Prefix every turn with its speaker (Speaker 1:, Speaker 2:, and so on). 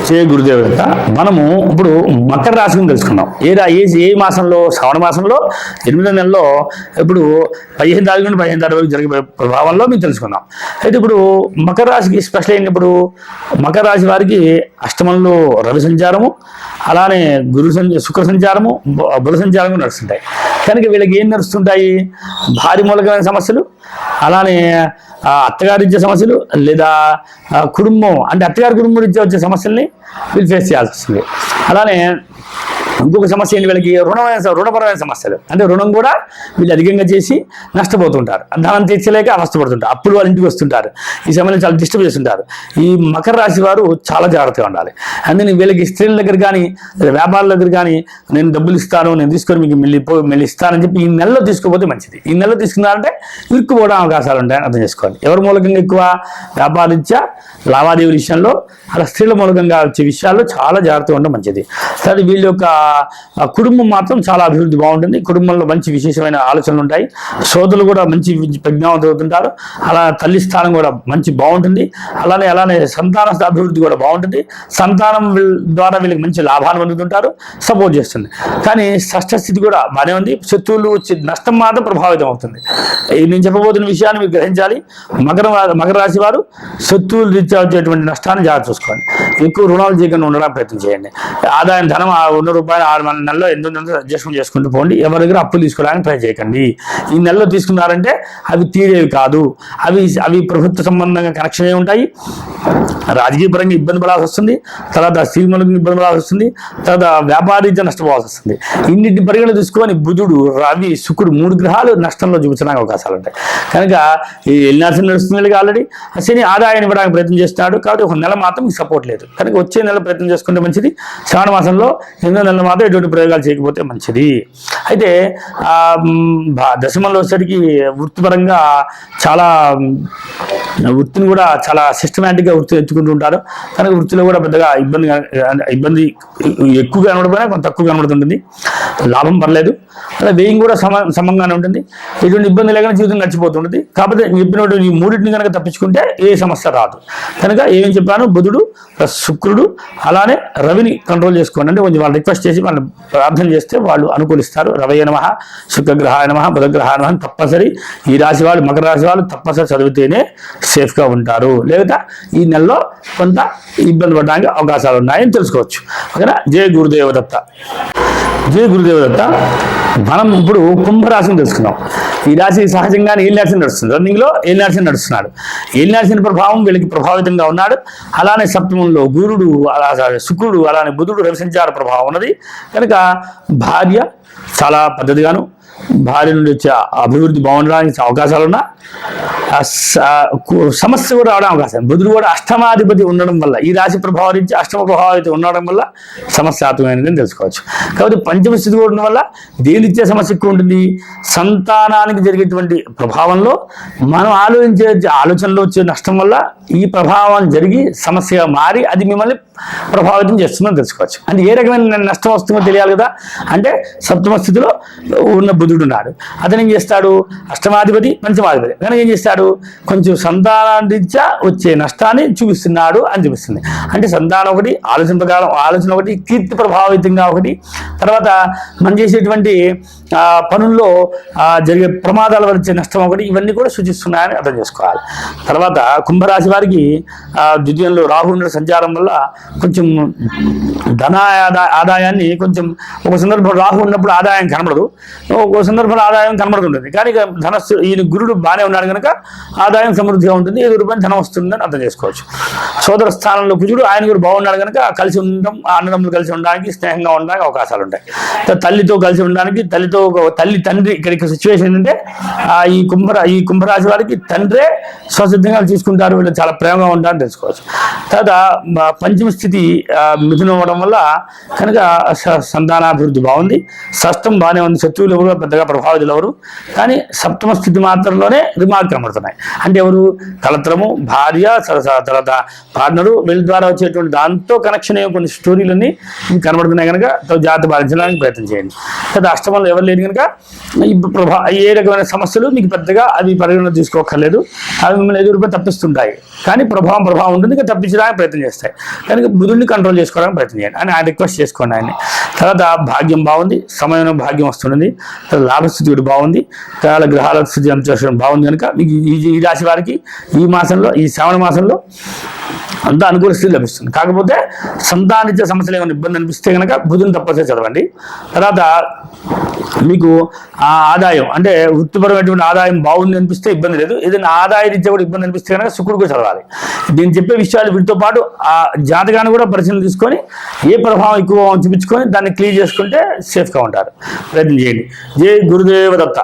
Speaker 1: జయ గురుదేవత. మనము ఇప్పుడు మకర రాశిని తెలుసుకున్నాం. ఏ మాసంలో? శ్రావణ మాసంలో 8వ నెలలో ఇప్పుడు 15 తారీఖు నుండి 15 తారీఖు వరకు జరిగే ప్రభావంలో మేము తెలుసుకున్నాం. అయితే ఇప్పుడు మకర రాశికి స్పెషల్ అయినప్పుడు మకర రాశి వారికి అష్టమంలో రవి సంచారము, అలానే శుక్ర సంచారము, బుధ సంచారము నడుస్తుంటాయి. కనుక వీళ్ళకి ఏం నడుస్తుంటాయి? భారీ మూలకమైన సమస్యలు, అలానే అత్తగారించే సమస్యలు, లేదా కుటుంబం అంటే అత్తగారి కుటుంబం నుంచి వచ్చే సమస్యల్ని వీళ్ళు ఫేస్ చేయాల్సి వస్తుంది. అలానే ఇంకొక సమస్య ఏంటి? వీళ్ళకి రుణపరమైన సమస్యలు, అంటే రుణం కూడా వీళ్ళు అధికంగా చేసి నష్టపోతుంటారు. ధనం తీర్చలేక అవస్థపడుతుంటారు, అప్పులు వాళ్ళ ఇంటికి వస్తుంటారు. ఈ సమయంలో చాలా డిస్టర్బ్ చేస్తుంటారు. ఈ మకర రాశి వారు చాలా జాగ్రత్తగా ఉండాలి. అందుకని వీళ్ళకి స్త్రీల దగ్గర కానీ వ్యాపారాల దగ్గర కానీ నేను డబ్బులు ఇస్తాను, నేను తీసుకొని మీకు మళ్ళీ ఇస్తానని చెప్పి ఈ నెలలో తీసుకోకపోతే మంచిది. ఈ నెలలో తీసుకున్నారంటే ఇరుక్కుపోవడం అవకాశాలు ఉంటాయని అర్థం చేసుకోవాలి. ఎవరి మూలకంగా ఎక్కువ? వ్యాపారరీత్యా లావాదేవీల విషయంలో, అలా స్త్రీల మూలకంగా వచ్చే విషయాల్లో చాలా జాగ్రత్తగా ఉండడం మంచిది. సరే, వీళ్ళ యొక్క కుటుంబం మాత్రం చాలా అభివృద్ధి బాగుంటుంది. కుటుంబంలో మంచి విశేషమైన ఆలోచనలు ఉంటాయి. సోదరులు కూడా మంచి ప్రజ్ఞావంతులు అవుతుంటారు. అలా తల్లి స్థానం కూడా మంచి బాగుంటుంది. అలానే సంతాన అభివృద్ధి కూడా బాగుంటుంది. సంతానం ద్వారా వీళ్ళకి మంచి లాభాలు పొందుతుంటారు, సపోర్ట్ చేస్తుంది. కానీ షష్ఠ స్థితి కూడా బాగానే ఉంది. శత్రువులు వచ్చే నష్టం మాత్రం ప్రభావితం అవుతుంది. నేను చెప్పబోతున్న విషయాన్ని మీరు గ్రహించాలి. మకర రాశి వారు శత్రువులు రీత్యా వచ్చేటువంటి నష్టాన్ని జాగ్రత్త చూసుకోండి. ఎక్కువ రుణాలు చేయకుండా ఉండడానికి ప్రయత్నం చేయండి. ఆదాయం ధనం ₹100 6 నెలలో 800 అడ్జస్ట్మెంట్ చేసుకుంటూ పోండి. ఎవరి దగ్గర అప్పులు తీసుకోవడానికి ట్రై చేయకండి. ఈ నెలలో తీసుకున్నారంటే అవి తీరేవి కాదు. అవి ప్రభుత్వ సంబంధంగా కనెక్షన్ అయి ఉంటాయి. రాజకీయ పరంగా ఇబ్బంది పడాల్సి వస్తుంది. తర్వాత శ్రీమూలంగా ఇబ్బంది పడాల్సి వస్తుంది. తర్వాత వ్యాపారీత్యా నష్టపోవాల్సి వస్తుంది. ఇన్నింటి పరిగణలు తీసుకొని బుధుడు, రవి, శుక్రుడు 3 గ్రహాలు నష్టంలో చూపించడానికి అవకాశాలు ఉంటాయి. కనుక ఈ ఎల్నాసి నడుస్తుంది. ఆల్రెడీ శని ఆదాయాన్ని ఇవ్వడానికి ప్రయత్నం చేస్తున్నాడు. కాబట్టి ఒక నెల మాత్రం మీకు సపోర్ట్ లేదు. కనుక వచ్చే నెల ప్రయత్నం చేసుకుంటే మంచిది. శ్రావణ మాసంలో 8వ నెల మాత్రం ఎటువంటి ప్రయోగాలు చేయకపోతే మంచిది. అయితే దశమంలో వచ్చేసరికి వృత్తిపరంగా చాలా వృత్తిని కూడా చాలా సిస్టమేటిక్గా వృత్తి ఎంచుకుంటూ ఉంటారు. కనుక వృత్తిలో కూడా పెద్దగా ఇబ్బంది ఎక్కువగా కనబడిపోయినా కొంత తక్కువ కనబడుతుంటుంది. లాభం పర్లేదు. అలా వ్యయం కూడా సమంగానే ఉంటుంది. ఎటువంటి ఇబ్బంది లేకుండా జీవితం నడిచిపోతుంటుంది. కాకపోతే చెప్పినట్టు ఈ మూడింటిని కనుక తప్పించుకుంటే ఏ సమస్య రాదు. కనుక ఏమేమి చెప్పాను? బుధుడు, శుక్రుడు, అలానే రవిని కంట్రోల్ చేసుకోండి. అంటే కొంచెం వాళ్ళు రిక్వెస్ట్ చేసి వాళ్ళు ప్రార్థన చేస్తే వాళ్ళు అనుకూలిస్తారు. రవయ నమః, శుక్రగ్రహాయ నమః, బుధగ్రహాయ నమః తప్పనిసరి ఈ రాశి వాళ్ళు, మకర రాశి వాళ్ళు తప్పనిసరి చదివితేనే సేఫ్గా ఉంటారు. లేదా ఈ నెలలో కొంత ఇబ్బంది పడడానికి అవకాశాలు ఉన్నాయని తెలుసుకోవచ్చు. ఓకేనా? జయ గురుదేవదత్త. జయ గురుదేవదత్త. మనం ఇప్పుడు కుంభరాశిని తెలుసుకున్నాం. ఈ రాశి సహజంగానే ఏలినాటి నడుస్తుంది. రన్నింగ్లో ఏలినాటి నడుస్తున్నాడు. ఏలినాటి ప్రభావం వీళ్ళకి ప్రభావితంగా ఉన్నాడు. అలానే సప్తమంలో గురుడు, శుక్రుడు, అలానే బుధుడు, రవి సంచార ప్రభావం ఉన్నది. కనుక భార్య చాలా పద్ధతిగాను, భార్య నుండి వచ్చే అభివృద్ధి బాగుండడానికి అవకాశాలున్నా సమస్య కూడా రావడం అవకాశం. బుధుడు కూడా అష్టమాధిపతి ఉండడం వల్ల, ఈ రాశి ప్రభావం నుంచి అష్టమ ప్రభావితం ఉండడం వల్ల సమస్యాత్మకమైనదని తెలుసుకోవచ్చు. కాబట్టి పంచమ స్థితి కూడా ఉండడం వల్ల దేనిచ్చే సమస్య ఎక్కువ ఉంటుంది? సంతానానికి జరిగేటువంటి ప్రభావంలో మనం ఆలోచనలో వచ్చే నష్టం వల్ల ఈ ప్రభావం జరిగి సమస్యగా మారి అది మిమ్మల్ని ప్రభావితం చేస్తుందని తెలుసుకోవచ్చు. అంటే ఏ రకమైన నష్టం వస్తుందో తెలియాలి కదా. అంటే సప్తమ స్థితిలో ఉన్న బుధుడు ఉన్నాడు. అతను ఏం చేస్తాడు? అష్టమాధిపతి, పంచమాధిపతి. కనుక ఏం చేస్తాడు? కొంచెం సంతానారీత్యా వచ్చే నష్టాన్ని చూపిస్తున్నాడు అని చూపిస్తుంది. అంటే సంతానం ఒకటి, ఆలోచన ప్రకారం ఆలోచన ఒకటి, కీర్తి ప్రభావితంగా ఒకటి, తర్వాత మనం చేసేటువంటి పనుల్లో జరిగే ప్రమాదాల వల్ల వచ్చే నష్టం ఒకటి, ఇవన్నీ కూడా సూచిస్తున్నాయని అర్థం చేసుకోవాలి. తర్వాత కుంభరాశి వారికి ద్వితీయంలో రాహు సంచారం వల్ల కొంచెం ధన ఆదాయాన్ని కొంచెం ఒక సందర్భంలో రాహు ఉన్నప్పుడు ఆదాయం కనబడదు, ఒక సందర్భంలో ఆదాయం కనబడుతుంటుంది. కానీ ఈయన గురుడు బాగానే ఉన్నాడు కనుక ఆదాయం సమృద్ధిగా ఉంటుంది. ₹5 ధనం వస్తుందని అర్థం చేసుకోవచ్చు. సోదర స్థానంలో కుజుడు, ఆయన కూడా బాగున్నాడు కనుక కలిసి ఉండడం, అన్నదమ్ములు కలిసి ఉండడానికి, స్నేహంగా ఉండడానికి అవకాశాలు ఉంటాయి. తల్లితో కలిసి ఉండడానికి, తల్లి తండ్రి ఇక్కడ సిచ్యువేషన్ ఏంటంటే ఈ కుంభరాశి వారికి తండ్రే స్వసిద్ధంగా తీసుకుంటారు. వీళ్ళు చాలా ప్రేమగా ఉంటారని తెలుసుకోవచ్చు. తర్వాత పంచమ స్థితి మిథునం అవ్వడం వల్ల కనుక సంతానాభివృద్ధి బాగుంది. షష్టం బాగానే ఉంది. శత్రువులు ఎవరు పెద్దగా పెద్దగా ప్రభావితులు ఎవరు, కానీ సప్తమ స్థితి మాత్రంలోనే రిమార్క్ కనబడుతున్నాయి. అంటే ఎవరు, కలత్రము, భార్య, తర్వాత పార్ట్నరు, వీళ్ళ ద్వారా వచ్చేటువంటి దాంతో కనెక్షన్ అయ్యే కొన్ని స్టోరీలన్నీ మీకు కనబడుతున్నాయి కనుక జాగ్రత్త పాటించడానికి ప్రయత్నం చేయండి. లేదా అష్టమంలో ఎవరు లేని కనుక ఏ రకమైన సమస్యలు మీకు పెద్దగా అవి పరిగణన తీసుకోకర్లేదు, అవి మిమ్మల్ని ఎదురుపై తప్పిస్తుంటాయి, కానీ ప్రభావం ఉంటుంది, ఇంకా తప్పించడానికి ప్రయత్నం చేస్తాయి. కనుక బుధుడిని కంట్రోల్ చేసుకోవడానికి ప్రయత్నం చేయండి అని ఆయన రిక్వెస్ట్ చేసుకోండి ఆయన్ని. తర్వాత భాగ్యం బాగుంది, సమయంలో భాగ్యం వస్తున్నది, లాభస్థితి కూడా బాగుంది, తర్వాత గ్రహాల స్థితి అంత బాగుంది. కనుక మీకు ఈ రాశి వారికి ఈ మాసంలో, ఈ శ్రావణ మాసంలో అంతా అనుకూల స్థితి లభిస్తుంది. కాకపోతే సంతానిత్య సమస్యలు ఏమైనా ఇబ్బంది అనిపిస్తే కనుక బుధుని తప్పనిసరి చదవండి. తర్వాత మీకు ఆ ఆదాయం అంటే వృత్తిపరమైనటువంటి ఆదాయం బాగుంది అనిపిస్తే ఇబ్బంది లేదు, ఏదైనా ఆదాయ రీత్యా కూడా ఇబ్బంది అనిపిస్తే కనుక శుక్రుడు కూడా చదవాలి. నేను చెప్పే విషయాలు వీటితో పాటు ఆ జాతకాన్ని కూడా పరిశీలన తీసుకొని ఏ ప్రభావం ఎక్కువ చూపించుకొని దాన్ని క్లియర్ చేసుకుంటే సేఫ్గా ఉంటారు. ప్రయత్నం చేయండి. జై గురుదేవ దత్త.